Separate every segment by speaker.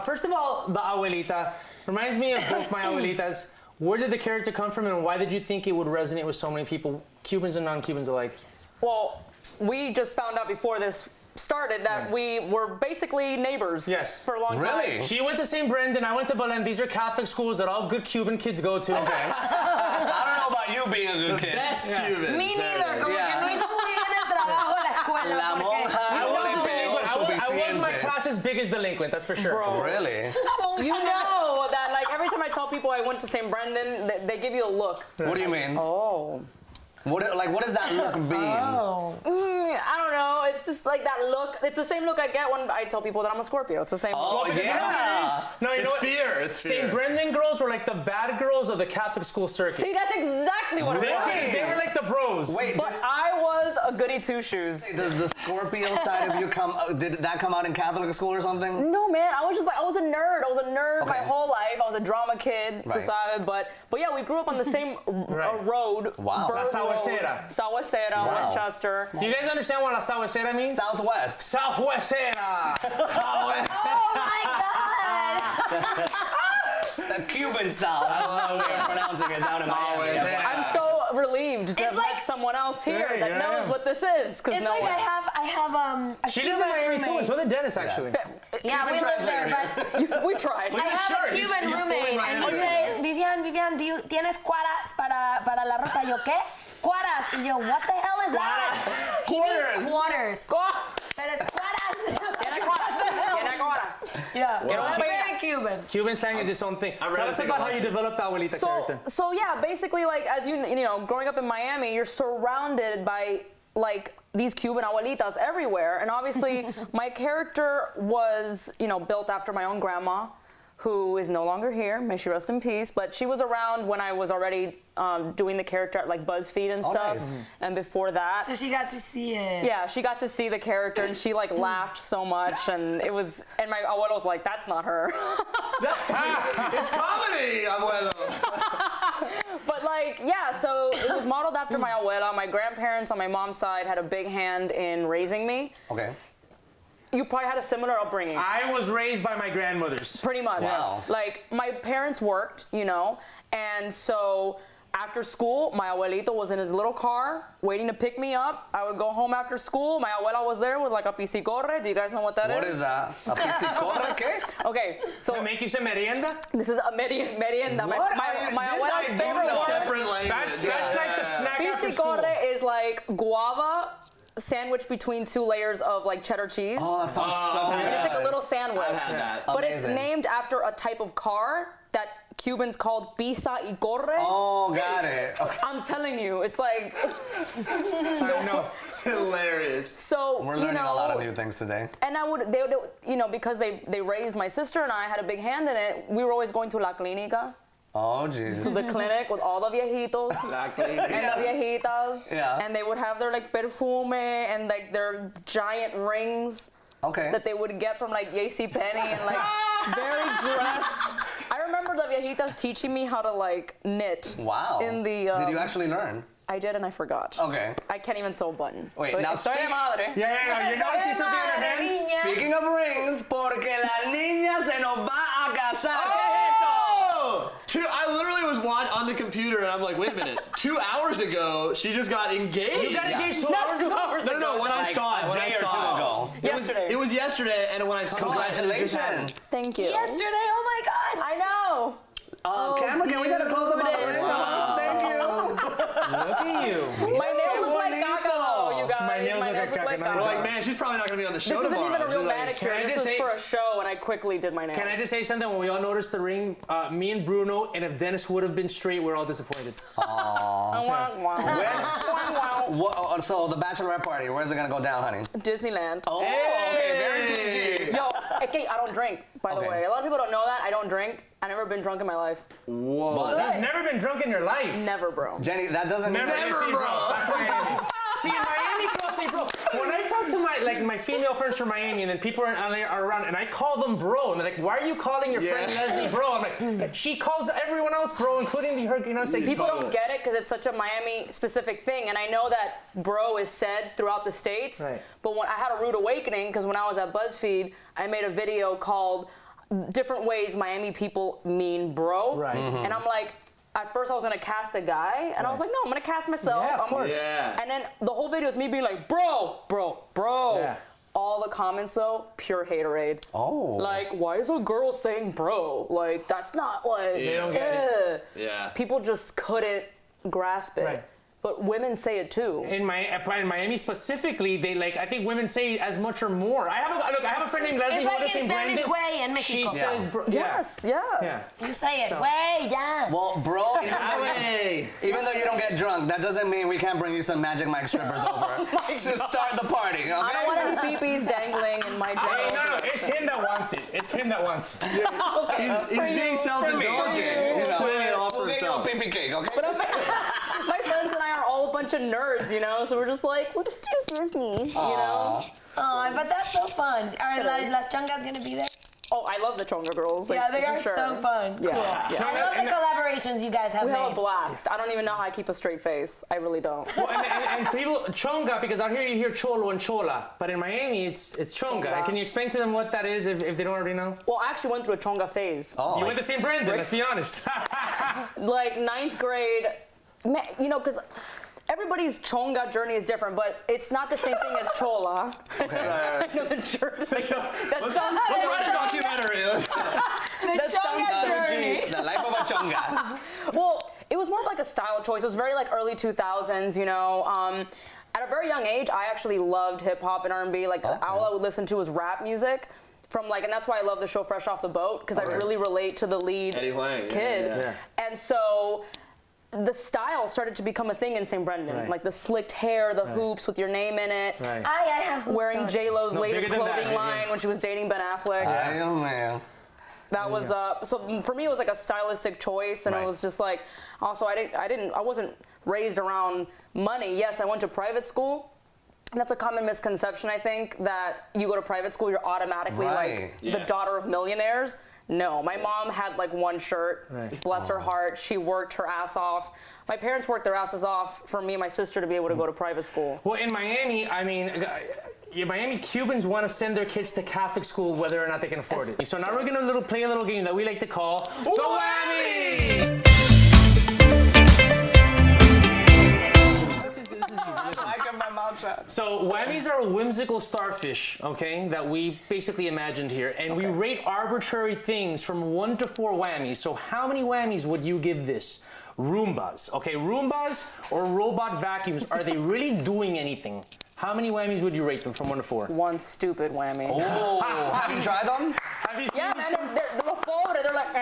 Speaker 1: First of all, the Abuelita reminds me of both my Abuelitas. Where did the character come from, and why did you think it would resonate with so many people, Cubans and non-Cubans alike?
Speaker 2: Well, we just found out before this started that we were basically neighbors for a long time.
Speaker 1: Really? She went to St. Brendan, I went to Belen. These are Catholic schools that all good Cuban kids go to. Okay.
Speaker 3: I don't know about you being a good kid.
Speaker 4: Best Cuban.
Speaker 5: Me neither. Como que no hizo muy bien el trabajo de la escuela.
Speaker 3: La monja
Speaker 1: I was my class's biggest delinquent, that's for sure.
Speaker 2: Bro.
Speaker 3: Really?
Speaker 2: You know that, like, every time I tell people I went to St. Brendan, they give you a look.
Speaker 3: What do you mean?
Speaker 2: Oh.
Speaker 3: What does that look mean?
Speaker 2: I don't know. It's just like that look. It's the same look I get when I tell people that I'm a Scorpio. It's the same look.
Speaker 3: Yeah.
Speaker 1: No, you know what?
Speaker 4: It's fear.
Speaker 1: St. Brendan girls were like the bad girls of the Catholic school circuit.
Speaker 2: See, that's exactly what it was.
Speaker 1: They were like the bros.
Speaker 3: Wait,
Speaker 2: But I was a goody two-shoes.
Speaker 3: does the Scorpio side of you did that come out in Catholic school or something?
Speaker 2: No, man. I was a nerd. I was a nerd my whole life. I was a drama kid, tú sabes. But yeah, we grew up on the same road.
Speaker 3: Wow.
Speaker 2: Bird
Speaker 1: La
Speaker 2: road.
Speaker 1: Sahuesera.
Speaker 2: Sahuesera, Westchester.
Speaker 1: Do you guys understand what La Sahuesera means?
Speaker 3: Southwest.
Speaker 1: Sahuesera.
Speaker 5: Oh my God!
Speaker 3: The Cuban style. That's how we are pronouncing it down in Miami.
Speaker 2: I'm so relieved to have
Speaker 5: like-
Speaker 2: met someone else here
Speaker 1: Yeah,
Speaker 2: that knows what this is.
Speaker 5: It's
Speaker 2: no
Speaker 5: like
Speaker 2: one.
Speaker 5: I have a
Speaker 1: She lives in Miami too, and so did Dennis actually.
Speaker 5: Yeah, we live there, but
Speaker 2: We tried.
Speaker 5: I have a Cuban roommate, and he said, Vivian, ¿tienes cuadras para la ropa? Yo, ¿qué? Cuadras. Y yo, what the hell is that? He means quarters. Pero es cuadras.
Speaker 2: Tiene cuara.
Speaker 5: Yeah,
Speaker 2: Well,
Speaker 5: it's very Cuban.
Speaker 1: Cuban slang is its own thing. Tell us about how you developed the Abuelita character.
Speaker 2: So yeah, basically, like, as you know, growing up in Miami, you're surrounded by like these Cuban abuelitas everywhere, and obviously my character was, you know, built after my own grandma, who is no longer here, may she rest in peace, but she was around when I was already doing the character at like BuzzFeed and stuff, and before that.
Speaker 5: So she got to see it.
Speaker 2: Yeah, she got to see the character, and she like laughed so much, and it was, and my abuelo was like, that's not her.
Speaker 4: It's comedy, abuelo.
Speaker 2: But like, yeah, so it was modeled after my abuela. My grandparents on my mom's side had a big hand in raising me.
Speaker 3: Okay.
Speaker 2: You probably had a similar upbringing.
Speaker 1: I was raised by my grandmothers.
Speaker 2: Pretty much.
Speaker 3: Wow.
Speaker 2: Like, my parents worked, you know, and so after school, my abuelito was in his little car waiting to pick me up. I would go home after school. My abuela was there with like a piscicorre. Do you guys know what that is?
Speaker 3: What is that? A piscicorre? ¿Qué?
Speaker 2: Okay, so
Speaker 1: To make you say merienda?
Speaker 2: this is a merienda.
Speaker 3: What?
Speaker 2: My abuela's favorite word.
Speaker 4: Separate language.
Speaker 1: That's like the snack after school.
Speaker 2: Piscicorre is like guava sandwiched between two layers of like cheddar cheese.
Speaker 3: Oh, that sounds so
Speaker 2: And it's like a
Speaker 3: good.
Speaker 2: little sandwich.
Speaker 4: I've had that.
Speaker 2: But it's
Speaker 3: Amazing.
Speaker 2: named after a type of car that Cubans called pisa y corre.
Speaker 3: Oh, got it. Okay.
Speaker 2: I'm telling you, it's like,
Speaker 1: I know.
Speaker 4: Hilarious.
Speaker 2: so,
Speaker 3: We're
Speaker 2: you
Speaker 3: learning
Speaker 2: know,
Speaker 3: a lot of new things today.
Speaker 2: and they would, you know, because they raised my sister and I had a big hand in it, we were always going to La Clínica,
Speaker 3: Oh,
Speaker 2: to
Speaker 3: Jesus.
Speaker 2: the clinic with all the viejitos.
Speaker 4: Exactly.
Speaker 2: And the viejitas,
Speaker 3: Yeah.
Speaker 2: and they would have their like perfume and like their giant rings
Speaker 3: Okay.
Speaker 2: that they would get from like JCPenney and like very dressed. I remember the viejitas teaching me how to like knit.
Speaker 3: Wow.
Speaker 2: In the
Speaker 3: Did you actually learn?
Speaker 2: I did and I forgot.
Speaker 3: Okay.
Speaker 2: I can't even sew a button.
Speaker 3: Wait,
Speaker 2: But
Speaker 3: now
Speaker 2: estoy de madre.
Speaker 1: Yeah, you know, I see something on her hand.
Speaker 3: Speaking of rings, porque la niña se nos va a casar.
Speaker 4: Oh! I literally was on the computer and I'm like, wait a minute. 2 hours ago, she just got engaged.
Speaker 1: You got engaged 2
Speaker 2: Not
Speaker 1: hours
Speaker 2: 2
Speaker 1: ago?
Speaker 2: hours
Speaker 4: No,
Speaker 2: ago.
Speaker 4: when I
Speaker 3: Like
Speaker 4: saw it.
Speaker 3: a
Speaker 4: When I
Speaker 3: day or
Speaker 4: saw
Speaker 3: two
Speaker 4: it.
Speaker 3: ago.
Speaker 2: Yesterday.
Speaker 4: It was yesterday, and when I saw it, it just
Speaker 3: Congratulations.
Speaker 4: happened.
Speaker 2: Thank you.
Speaker 5: Yesterday, oh my God.
Speaker 2: I know.
Speaker 3: Camera, can we get a close up on the ring? Thank you.
Speaker 1: Look at you.
Speaker 2: My nails look like Gaga, you guys.
Speaker 1: My nails look like Gaga.
Speaker 4: We're like, man, she's probably not gonna be on the show
Speaker 2: This isn't
Speaker 4: tomorrow.
Speaker 2: even a real
Speaker 4: She's like,
Speaker 2: manicure.
Speaker 1: can I
Speaker 2: This
Speaker 1: just
Speaker 2: was
Speaker 1: say-
Speaker 2: for a show, and I quickly did my nails.
Speaker 1: Can I just say something? When we all noticed the ring, me and Bruno, and if Dennis would have been straight, we're all disappointed.
Speaker 3: So the bachelorette party, where's it gonna go down, honey?
Speaker 2: Disneyland.
Speaker 3: Oh, okay, very PG.
Speaker 2: Yo, okay, I don't drink, by the
Speaker 3: Okay.
Speaker 2: way. A lot of people don't know that. I don't drink. I've never been drunk in my life.
Speaker 4: whoa.
Speaker 1: You've never been drunk in your life.
Speaker 2: Never, bro.
Speaker 3: Jenny, that doesn't mean
Speaker 1: Never,
Speaker 3: that
Speaker 1: see, bro. That's Miami. See, in Miami, girls say bro. When I talk to my female friends from Miami, and then people are around, and I call them bro, and they're like, "Why are you calling your friend Leslie bro?" I'm like, "She calls everyone else bro, including her." You know, it's like
Speaker 2: People don't get it because it's such a Miami-specific thing, and I know that bro is said throughout the States.
Speaker 1: Right.
Speaker 2: But when I had a rude awakening because when I was at BuzzFeed, I made a video called different ways Miami people mean bro.
Speaker 1: Right.
Speaker 2: And I'm like, at first I was gonna cast a guy, and I was like, no, I'm gonna cast myself.
Speaker 1: Yeah, of course.
Speaker 4: Yeah.
Speaker 2: And then the whole video is me being like, bro.
Speaker 1: Yeah.
Speaker 2: All the comments though, pure haterade.
Speaker 3: Oh.
Speaker 2: Like, why is a girl saying bro? Like, that's not like.
Speaker 1: They don't get it.
Speaker 4: Yeah.
Speaker 2: People just couldn't grasp it.
Speaker 1: Right.
Speaker 2: But women say it too.
Speaker 1: In Miami specifically, they like. I think women say as much or more. I have a friend named Leslie
Speaker 5: It's
Speaker 1: who
Speaker 5: like
Speaker 1: lives
Speaker 5: in
Speaker 1: in
Speaker 5: Spanish
Speaker 1: Brandon.
Speaker 5: way in Mexico.
Speaker 1: She says, bro,
Speaker 2: Yes, yeah.
Speaker 1: Yeah.
Speaker 5: You say it.
Speaker 1: So-
Speaker 5: Way, yeah.
Speaker 3: Well, bro,
Speaker 4: Hey.
Speaker 3: even though you don't get drunk, that doesn't mean we can't bring you some Magic Mike strippers over to start the party, okay?
Speaker 2: I don't want any peepees dangling in my
Speaker 1: Hey,
Speaker 2: jail.
Speaker 1: no, it's him that wants it. It's him that wants it.
Speaker 4: He's being self-indulgent. He's putting it all for
Speaker 3: We'll get you a
Speaker 4: himself.
Speaker 3: pee cake, okay?
Speaker 2: My friends and I are all a bunch of nerds, you know, so we're just like, let's do Disney, you know?
Speaker 5: Oh, but that's so fun. Are Las Chongas gonna be there?
Speaker 2: Oh, I love the Chonga girls. Like,
Speaker 5: Yeah, they
Speaker 2: for
Speaker 5: are
Speaker 2: sure.
Speaker 5: so fun.
Speaker 2: Yeah.
Speaker 5: Cool.
Speaker 2: Yeah.
Speaker 5: I love the collaborations you guys have
Speaker 2: We
Speaker 5: made.
Speaker 2: have a blast. I don't even know how I keep a straight face. I really don't.
Speaker 1: Well, and people chonga, because out here you hear cholo and chola, but in Miami it's chonga.
Speaker 2: Chonga.
Speaker 1: Can you explain to them what that is if they don't already know?
Speaker 2: Well, I actually went through a Chonga phase.
Speaker 3: Oh.
Speaker 1: You went to St. Brendan, let's be honest.
Speaker 2: Like ninth grade, you know, because everybody's Chonga journey is different, but it's not the same thing as Chola. I know the journey. That
Speaker 4: Let's
Speaker 2: sounds
Speaker 4: write a documentary.
Speaker 2: that sounds journey.
Speaker 3: The life of a chonga.
Speaker 2: Well, it was more of like a style choice. It was very like early 2000s, you know. At a very young age, I actually loved hip hop and R&B. Like all I would listen to was rap music. From like, and that's why I love the show Fresh Off the Boat, because I really relate to the lead
Speaker 4: Eddie Huang,
Speaker 2: kid.
Speaker 1: yeah.
Speaker 2: And so the style started to become a thing in St. Brendan.
Speaker 1: Right.
Speaker 2: Like the slicked hair, the hoops with your name in it.
Speaker 1: Right.
Speaker 5: I have
Speaker 2: Wearing J-Lo's
Speaker 1: No,
Speaker 2: latest
Speaker 1: bigger than that,
Speaker 2: clothing
Speaker 1: yeah.
Speaker 2: line when she was dating Ben Affleck.
Speaker 3: I don't know.
Speaker 2: That was so for me it was like a stylistic choice, and
Speaker 1: Right.
Speaker 2: it was just like also I wasn't raised around money. Yes, I went to private school. That's a common misconception, I think, that you go to private school, you're automatically
Speaker 3: Right.
Speaker 2: like the daughter of millionaires. No, my mom had like one shirt.
Speaker 1: Right.
Speaker 2: Bless her heart, she worked her ass off. My parents worked their asses off for me and my sister to be able to go to private school.
Speaker 1: Well, in Miami, I mean, Miami Cubans want to send their kids to Catholic school whether or not they can afford it. So now we're gonna play a little game that we like to call the Whammy. This is easy.
Speaker 3: I got my mouth shut.
Speaker 1: So whammies are a whimsical starfish, okay, that we basically imagined here, and we rate arbitrary things from 1 to 4 whammies. So how many whammies would you give this? Roombas, okay, Roombas or robot vacuums, are they really doing anything? How many whammies would you rate them from 1 to 4?
Speaker 2: One stupid whammy.
Speaker 3: Oh, have you tried them?
Speaker 1: Have you seen
Speaker 2: Yeah, man, they're forward. They're like,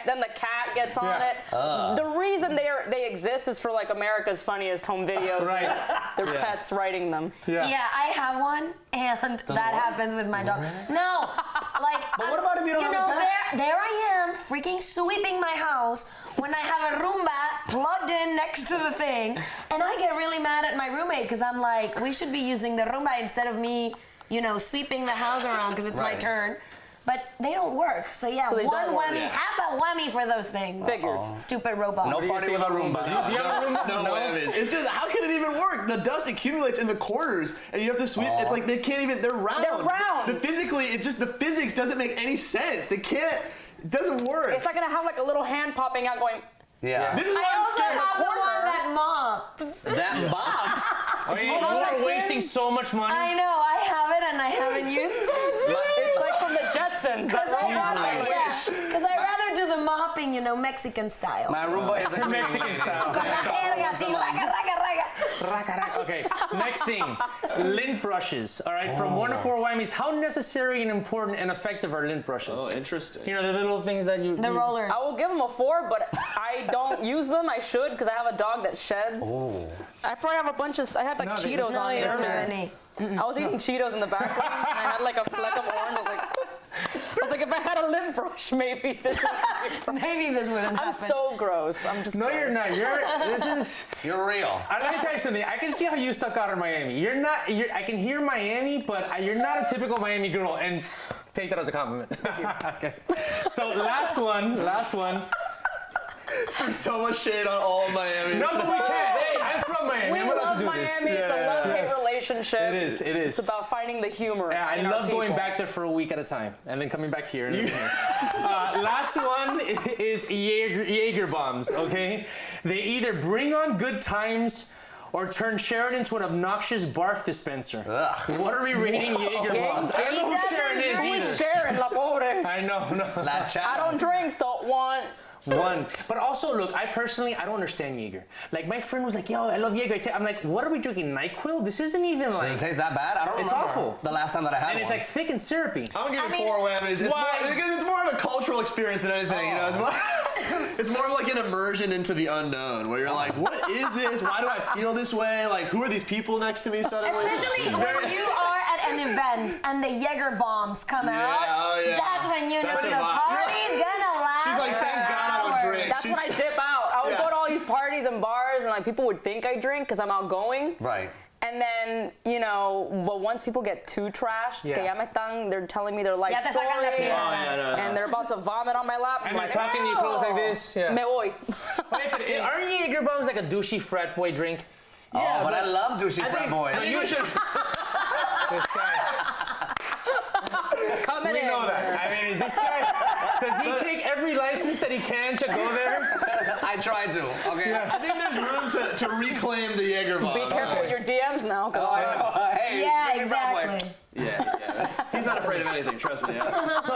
Speaker 2: then the cat gets on
Speaker 1: Yeah.
Speaker 2: it. The reason they exist is for like America's Funniest Home Videos.
Speaker 1: Right.
Speaker 2: Their pets writing them.
Speaker 5: Yeah, I have one, and that happens with my dog. No, like.
Speaker 3: But what about if you don't have a pet?
Speaker 5: There I am, freaking sweeping my house when I have a Roomba plugged in next to the thing, and I get really mad at my roommate because I'm like, we should be using the Roomba instead of me, you know, sweeping the house around because it's my
Speaker 3: Right.
Speaker 5: turn. But they don't work. So yeah,
Speaker 2: So they
Speaker 5: one
Speaker 2: don't work.
Speaker 5: whammy, half a whammy for those things.
Speaker 2: Figures.
Speaker 5: Stupid robot.
Speaker 3: No party with a Roomba.
Speaker 1: Do you have a Roomba?
Speaker 4: No, it's just, how can it even work? The dust accumulates in the corners, and you have to sweep. It's like they can't even. They're round.
Speaker 2: They're round.
Speaker 4: The physics doesn't make any sense. They can't. It doesn't work.
Speaker 2: It's not gonna have like a little hand popping out going.
Speaker 3: Yeah.
Speaker 4: This is why
Speaker 5: I
Speaker 4: I'm
Speaker 5: also
Speaker 4: scared.
Speaker 5: have the one that mops.
Speaker 3: That box.
Speaker 1: I mean, you are wasting so much money.
Speaker 5: I know, I have it and I haven't used it.
Speaker 2: It's like from the Jetsons.
Speaker 5: Because
Speaker 2: That
Speaker 5: I'd rather do the mopping, you know, Mexican style.
Speaker 3: My Roomba is a
Speaker 1: Mexican style.
Speaker 5: Con la jerga, así, raga, raga, raga.
Speaker 1: Okay, next thing, lint brushes. All right, from 1 to 4 whammies, how necessary and important and effective are lint brushes?
Speaker 4: Oh, interesting.
Speaker 1: You know, the little things that you...
Speaker 5: The rollers.
Speaker 2: I will give them a 4, but I don't use them. I should because I have a dog that sheds. I probably have a bunch of. I had like
Speaker 1: No,
Speaker 2: Cheetos
Speaker 1: no,
Speaker 2: on
Speaker 1: it's
Speaker 2: here.
Speaker 1: fair.
Speaker 5: Funny.
Speaker 2: I was eating Cheetos in the background, and I had like a fleck of orange. I was like, if I had a lint brush, maybe this would be.
Speaker 5: Maybe this wouldn't happen.
Speaker 2: I'm so gross. I'm just.
Speaker 1: No,
Speaker 2: gross.
Speaker 1: you're not. This is...
Speaker 3: You're real.
Speaker 1: Let me tell you something. I can see how you stuck out in Miami. You're not... I can hear Miami, but you're not a typical Miami girl, and take that as a compliment. Okay. So last one.
Speaker 4: So much shade on all of Miami.
Speaker 1: No, but we can't. Hey, I'm from Miami.
Speaker 2: We
Speaker 1: I'm allowed
Speaker 2: love
Speaker 1: to do
Speaker 2: Miami.
Speaker 1: this.
Speaker 2: It's a love-hate
Speaker 1: Yes.
Speaker 2: relationship.
Speaker 1: It is.
Speaker 2: It's about finding the humor.
Speaker 1: Yeah, I
Speaker 2: in our
Speaker 1: love going
Speaker 2: people.
Speaker 1: back there for a week at a time and then coming back here. And then here. Last one is Jaeger bombs, okay? They either bring on good times or turn Sharon into an obnoxious barf dispenser.
Speaker 3: Ugh.
Speaker 1: What are we rating Jaeger bombs? I don't know who Sharon is
Speaker 2: Who
Speaker 1: either.
Speaker 2: is Sharon, la pobre?
Speaker 1: I know, no.
Speaker 3: La Chao.
Speaker 2: I don't drink, so one.
Speaker 1: One. But also, look, I personally don't understand Jaeger. Like, my friend was like, yo, I love Jaeger. I'm like, what are we drinking, NyQuil? This isn't even
Speaker 3: Does
Speaker 1: like...
Speaker 3: it taste that bad? I don't
Speaker 1: It's
Speaker 3: remember
Speaker 1: awful.
Speaker 3: the last time that I had
Speaker 1: And it's
Speaker 3: one.
Speaker 1: like thick and syrupy.
Speaker 4: I'm gonna give
Speaker 5: I
Speaker 4: you
Speaker 5: mean-
Speaker 4: 4 whammies. It's
Speaker 1: Why?
Speaker 4: more, because it's more of a cultural experience than anything. You know, it's more, it's more of like an immersion into the unknown, where you're like, what is this? Why do I feel this way? Like, who are these people next to me suddenly?
Speaker 5: Especially
Speaker 4: It's
Speaker 5: when
Speaker 4: very-
Speaker 5: you are at an event and the Jaeger bombs come out.
Speaker 4: oh, yeah.
Speaker 5: That's when you know
Speaker 4: That's
Speaker 5: the
Speaker 4: a vibe.
Speaker 5: party's gonna last.
Speaker 4: She's like, thank God I don't
Speaker 5: forever.
Speaker 4: drink.
Speaker 2: That's
Speaker 4: She's-
Speaker 2: when I dip out. I would
Speaker 4: Yeah.
Speaker 2: go to all these parties and bars, and like people would think I drink because I'm outgoing.
Speaker 3: Right.
Speaker 2: And then, you know, but once people get too trashed,
Speaker 1: Yeah.
Speaker 2: que ya me están, they're telling me their life
Speaker 5: Ya te sacan la
Speaker 2: story,
Speaker 5: pieza.
Speaker 4: Oh, yeah, no, no.
Speaker 2: and they're about to vomit on my lap.
Speaker 1: And
Speaker 2: I'm
Speaker 1: they're
Speaker 2: like,
Speaker 1: talking to you close like this. Yeah.
Speaker 2: me voy.
Speaker 1: Wait, but aren't Jaeger bombs like a douchey frat boy drink?
Speaker 3: Oh, but I love douchey
Speaker 1: I
Speaker 3: frat
Speaker 1: think-
Speaker 3: boys.
Speaker 1: I think you should. This guy.
Speaker 2: Coming
Speaker 1: We
Speaker 2: in.
Speaker 1: know that. I mean, is this guy? Does he take every license that he can to go there?
Speaker 3: I try to. Okay.
Speaker 4: I think there's room to reclaim the Jaeger bomb.
Speaker 2: Be careful with your DMs now. 'Cause
Speaker 3: Oh, I know. Hey,
Speaker 5: Yeah,
Speaker 3: douchey frat boy.
Speaker 5: exactly.
Speaker 4: Yeah. He's not afraid of anything, trust me. Yeah.
Speaker 1: So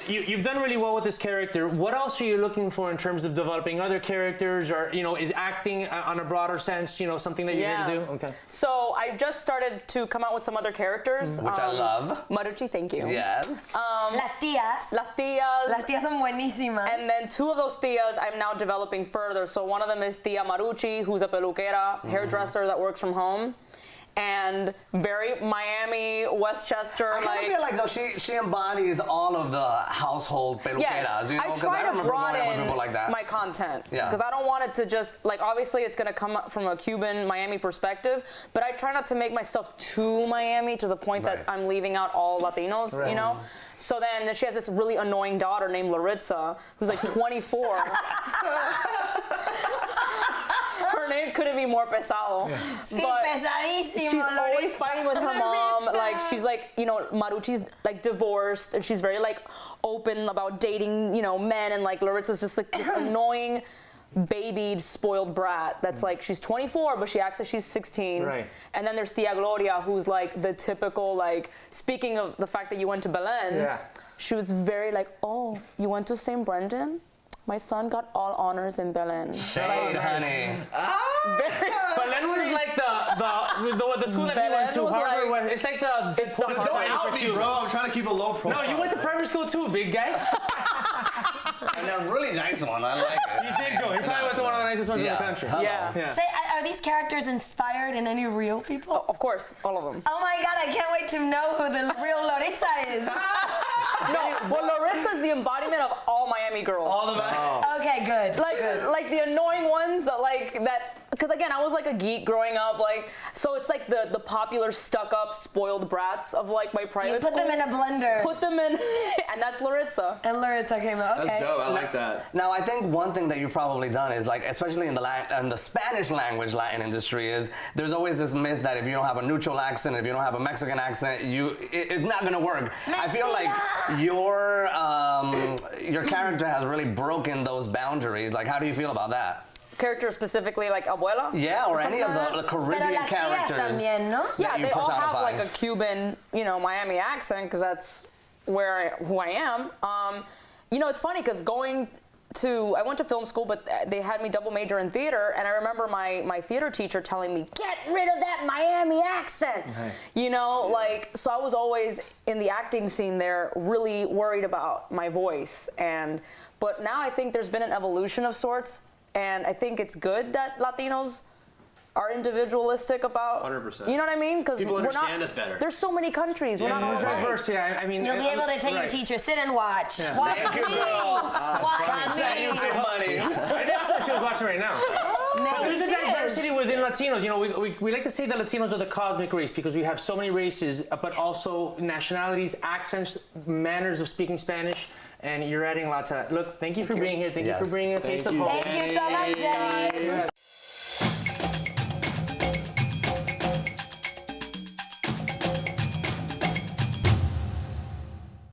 Speaker 1: you've done really well with this character. What else are you looking for in terms of developing other characters, or is acting on a broader sense, something that you're here to do? Okay.
Speaker 2: So I just started to come out with some other characters.
Speaker 3: Which I love.
Speaker 2: Marucci, thank you.
Speaker 3: Yes.
Speaker 5: Las tías.
Speaker 2: Las tías.
Speaker 5: Las tías son buenísimas.
Speaker 2: And then 2 of those tías I'm now developing further. So one of them is Tía Marucci, who's a peluquera, hairdresser that works from home. And very Miami, Westchester.
Speaker 3: I kind of feel like though she embodies all of the household peluqueras,
Speaker 2: Yes,
Speaker 3: you know,
Speaker 2: I
Speaker 3: because
Speaker 2: try
Speaker 3: I
Speaker 2: to
Speaker 3: remember growing up with
Speaker 2: broaden
Speaker 3: people like that.
Speaker 2: my content.
Speaker 3: Yeah.
Speaker 2: Because I don't want it to just, like, obviously it's going to come from a Cuban Miami perspective, but I try not to make my stuff too Miami to the point
Speaker 3: Right.
Speaker 2: that I'm leaving out all Latinos,
Speaker 1: Right.
Speaker 2: you know? So then she has this really annoying daughter named Lorenzo, who's like 24. Her name couldn't be more pesado.
Speaker 5: Sí,
Speaker 2: But
Speaker 5: pesadísimo.
Speaker 2: she's always
Speaker 5: Lorenzo.
Speaker 2: fighting with her mom.
Speaker 5: Lorenzo.
Speaker 2: Like she's like, Marucci's like divorced, and she's very like open about dating, men, and like Lorenzo's just like this annoying, babied, spoiled brat. That's like she's 24, but she acts like she's 16.
Speaker 1: Right.
Speaker 2: And then there's Tia Gloria, who's like the typical like. Speaking of the fact that you went to Belen,
Speaker 1: Yeah.
Speaker 2: she was very like, oh, you went to St. Brendan? My son got all honors in Belen.
Speaker 3: Shade, honey.
Speaker 1: Belen was like the school that you went to.
Speaker 2: Belen was
Speaker 1: Harvard.
Speaker 2: like-
Speaker 1: it's like the
Speaker 2: Just
Speaker 4: Don't
Speaker 1: society
Speaker 4: out
Speaker 1: for
Speaker 4: me,
Speaker 1: Cubans.
Speaker 4: bro. I'm trying to keep a low profile.
Speaker 1: No, you went to private school too, big guy.
Speaker 3: And a really nice one. I like it.
Speaker 1: You did go. You probably went to one of the nicest ones in the
Speaker 3: Yeah.
Speaker 1: country.
Speaker 3: Hello.
Speaker 2: Yeah.
Speaker 5: Say, are these characters inspired in any real people?
Speaker 2: Of course, all of them.
Speaker 5: Oh my god, I can't wait to know who the real Lorenzo is.
Speaker 2: No, well, Lorenzo's the embodiment of all Miami girls.
Speaker 4: All the back.
Speaker 5: Okay, good.
Speaker 2: like the annoying ones that because again I was like a geek growing up, like so it's like the popular stuck up spoiled brats of like my private
Speaker 5: You put
Speaker 2: school.
Speaker 5: them in a blender.
Speaker 2: Put them in and that's Lorenzo.
Speaker 5: And Lorenzo came out. Okay.
Speaker 4: That's dope. I like that.
Speaker 3: Now, I think one thing that you've probably done is, like, especially in the Spanish language Latin industry, is there's always this myth that if you don't have a neutral accent, if you don't have a Mexican accent, it's not gonna work. I feel like your character has really broken those boundaries. Like, how do you feel about that?
Speaker 2: Character specifically like Abuela.
Speaker 3: Yeah, or any of
Speaker 2: something like
Speaker 3: the
Speaker 2: that?
Speaker 5: Pero
Speaker 3: Caribbean
Speaker 5: las tías
Speaker 3: characters.
Speaker 5: también, ¿no?
Speaker 2: Yeah,
Speaker 3: that you
Speaker 2: they all have
Speaker 3: personify.
Speaker 2: like a Cuban, Miami accent because that's who I am. It's funny because I went to film school, but they had me double major in theater, and I remember my theater teacher telling me, get rid of that Miami accent.
Speaker 1: Right.
Speaker 2: So I was always in the acting scene there really worried about my voice, but now I think there's been an evolution of sorts, and I think it's good that Latinos are individualistic about
Speaker 4: 100%.
Speaker 2: You know what I mean? Because
Speaker 4: People understand us better.
Speaker 2: There's so many countries. We're not all
Speaker 1: We're
Speaker 2: right.
Speaker 1: diverse, yeah. I mean,
Speaker 5: You'll be able to tell your
Speaker 1: right.
Speaker 5: teacher, sit and watch.
Speaker 1: Yeah.
Speaker 5: Watch
Speaker 3: Thank you,
Speaker 5: me.
Speaker 3: girl.
Speaker 5: Watch
Speaker 3: Thank you,
Speaker 5: me.
Speaker 3: too, buddy.
Speaker 1: I that's what she was watching right now.
Speaker 5: Maybe
Speaker 1: There's a
Speaker 5: she is.
Speaker 1: diversity within Latinos. We like to say that Latinos are the cosmic race because we have so many races, but also nationalities, accents, manners of speaking Spanish, and you're adding a lot to that. Look, thank you for being here. Thank you for
Speaker 3: Yes.
Speaker 1: bringing a taste of
Speaker 4: you.
Speaker 1: home.
Speaker 5: Thank you so much, Jenny.
Speaker 1: Yeah.